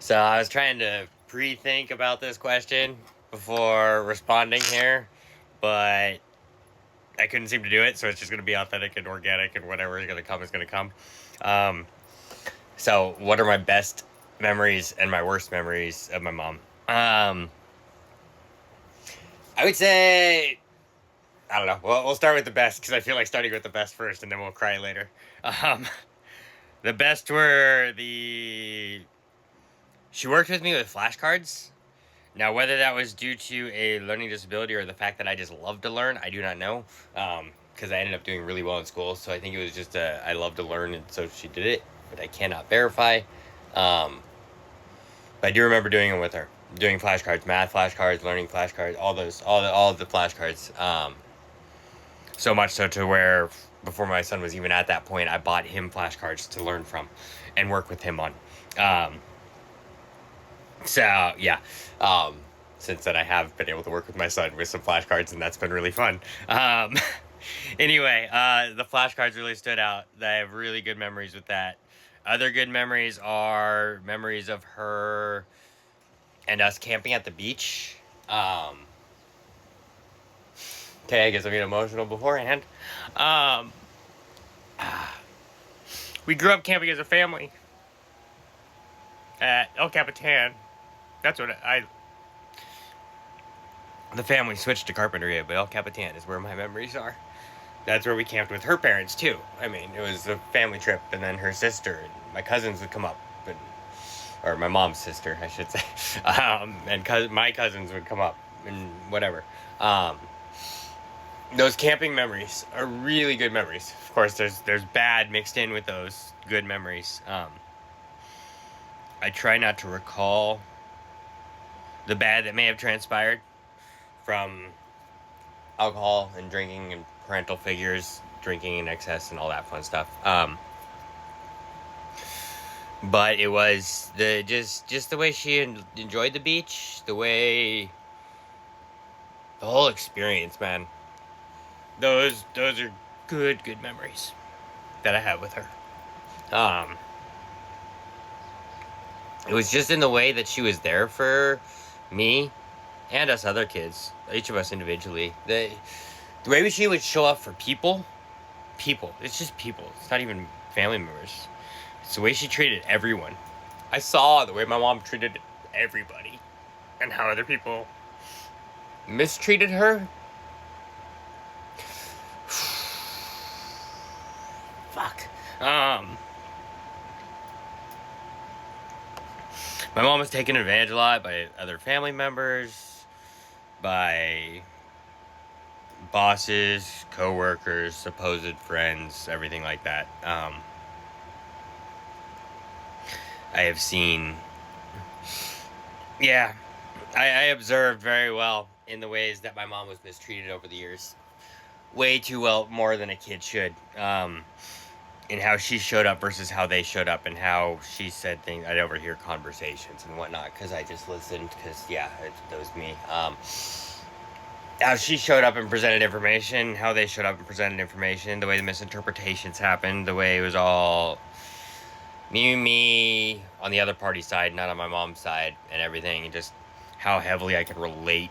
So I was trying to pre-think about this question before responding here, but I couldn't seem to do it. So it's just going to be authentic and organic, and whatever is going to come is going to come. Um, so what are my best memories and my worst memories of my mom? I would say I don't know. Well, we'll start with the best because I feel like starting with the best first, and then we'll cry later. Um, the best were the she worked with me with flashcards. Now, whether that was due to a learning disability or the fact that I just love to learn, I do not know. Because I ended up doing really well in school, so I think it was just I love to learn, and so she did it. But I cannot verify. Um, but I do remember doing it with her, doing flashcards, math flashcards, learning flashcards, all those, all of the flashcards. So much so to where before my son was even at that point, I bought him flashcards to learn from, and work with him on. Um, So yeah, um, since then I have been able to work with my son with some flashcards, and that's been really fun. Um, anyway, the flashcards really stood out. I have really good memories with that. Other good memories are memories of her and us camping at the beach. Um, okay, I guess I'm getting emotional beforehand. Um, we grew up camping as a family at El Capitan. That's what I. The family switched to Carpinteria, but El Capitan is where my memories are. That's where we camped with her parents too. I mean, it was a family trip, and then her sister and my cousins would come up, and, or my mom's sister, I should say, and my cousins would come up and whatever. Um, those camping memories are really good memories. Of course, there's bad mixed in with those good memories. I try not to recall the bad that may have transpired from alcohol and drinking and parental figures drinking in excess and all that fun stuff. But it was the just the way she enjoyed the beach, the whole experience, man. Those are good memories that I have with her. Um, it was just in the way that she was there for me and us other kids, each of us individually. The way she would show up for people. It's just people. It's not even family members. It's the way she treated everyone. I saw the way my mom treated everybody and how other people mistreated her. Fuck. My mom was taken advantage a lot by other family members, by bosses, co-workers, supposed friends, everything like that. I have seen, yeah, I observed very well in the ways that my mom was mistreated over the years. Way too well, more than a kid should. In how she showed up versus how they showed up, and how she said things. I'd overhear conversations and whatnot because I just listened. Because yeah, that was me. How she showed up and presented information, how they showed up and presented information, the way the misinterpretations happened, the way it was all me on the other party side, not on my mom's side, and everything, and just how heavily I could relate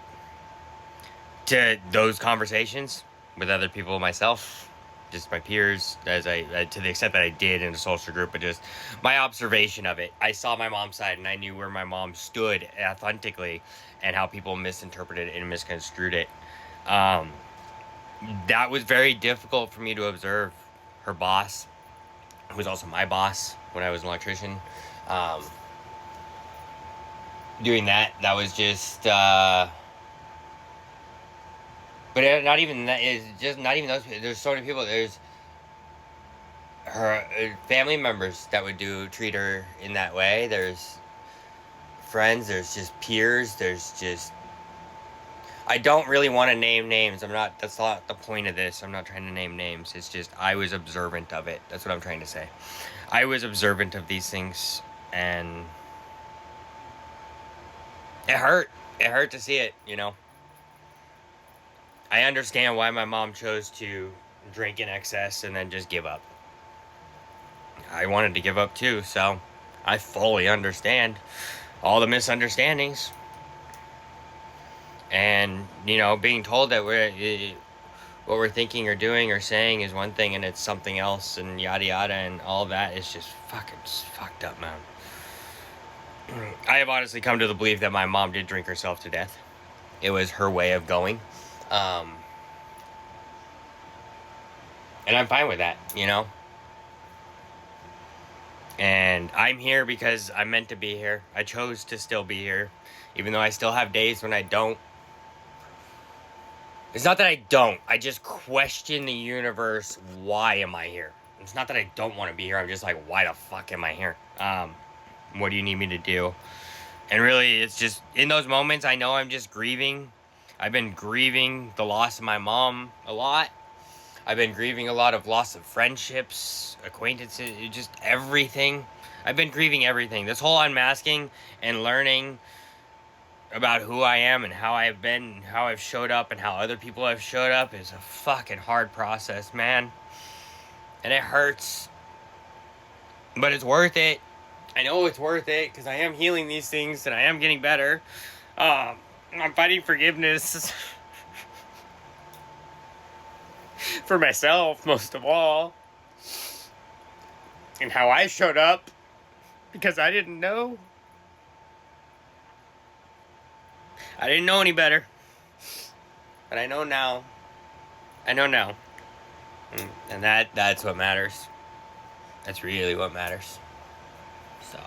to those conversations with other people myself, just my peers, as I to the extent that I did in a social group, but just my observation of it. I saw my mom's side, and I knew where my mom stood authentically, and how people misinterpreted and misconstrued it. Um, that was very difficult for me to observe. Her boss, who was also my boss when I was an electrician, um, doing that was just. But not even that is just not even those. There's so many people. There's her family members that would treat her in that way. There's friends. There's just peers. There's just. I don't really want to name names. I'm not. That's not the point of this. I'm not trying to name names. It's just I was observant of it. That's what I'm trying to say. I was observant of these things, and it hurt. It hurt to see it. I understand why my mom chose to drink in excess and then just give up. I wanted to give up too, so I fully understand all the misunderstandings. And, you know, being told that what we're thinking or doing or saying is one thing and it's something else and yada yada and all that is just fucking fucked up, man. I have honestly come to the belief that my mom did drink herself to death. It was her way of going. And I'm fine with that, you know? And I'm here because I'm meant to be here. I chose to still be here, even though I still have days when I don't. It's not that I don't. I just question the universe. Why am I here? It's not that I don't want to be here. I'm just like, why the fuck am I here? What do you need me to do? And really, it's just in those moments, I know I'm just grieving. I've been grieving the loss of my mom a lot. I've been grieving a lot of loss of friendships, acquaintances, just everything. I've been grieving everything. This whole unmasking and learning about who I am and how I've been, and how I've showed up and how other people have showed up is a fucking hard process, man. And it hurts. But it's worth it. I know it's worth it because I am healing these things and I am getting better. I'm fighting forgiveness for myself, most of all. And how I showed up because I didn't know. I didn't know any better. But I know now. I know now. And that's what matters. That's really what matters. So.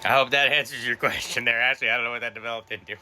I hope that answers your question there, Ashley. I don't know what that developed into.